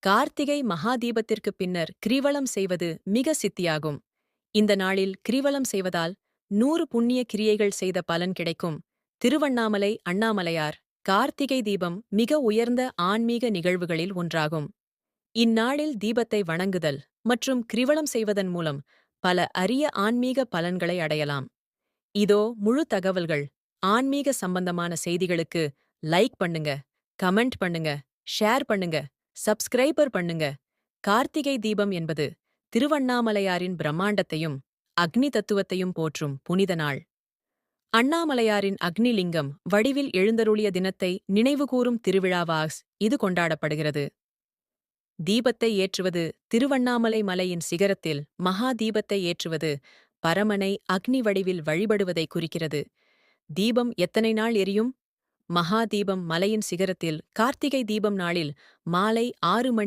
கார்த்திகை மகாதீபத்திற்குப் பின்னர் கிரிவலம் செய்வது மிக சித்தியாகும். இந்த நாளில் கிரிவலம் செய்வதால் 100 புண்ணிய கிரியைகள் செய்த பலன் கிடைக்கும். திருவண்ணாமலை அண்ணாமலையார் கார்த்திகை தீபம் மிக உயர்ந்த ஆன்மீக நிகழ்வுகளில் ஒன்றாகும். இந்நாளில் தீபத்தை வணங்குதல் மற்றும் கிரிவலம் செய்வதன் மூலம் பல அரிய ஆன்மீக பலன்களை அடையலாம். இதோ முழு தகவல்கள். ஆன்மீக சம்பந்தமான செய்திகளுக்கு லைக் பண்ணுங்க, கமெண்ட் பண்ணுங்க, ஷேர் பண்ணுங்க, சப்ஸ்கிரைபர் பண்ணுங்க. கார்த்திகை தீபம் என்பது திருவண்ணாமலையாரின் பிரம்மாண்டத்தையும் அக்னி தத்துவத்தையும் போற்றும் புனித நாள். அண்ணாமலையாரின் அக்னி லிங்கம் வடிவில் எழுந்தருளிய தினத்தை நினைவுகூரும் திருவிழாவாக இது கொண்டாடப்படுகிறது. தீபத்தை ஏற்றுவது திருவண்ணாமலை மலையின் சிகரத்தில் மகா தீபத்தை ஏற்றுவது பரமனை அக்னி வடிவில் வழிபடுவதை குறிக்கிறது. தீபம் எத்தனை நாள் எரியும்? மகா தீபம் மலையின் சிகரத்தில் கார்த்திகை தீபம் நாளில் மாலை 6 மணி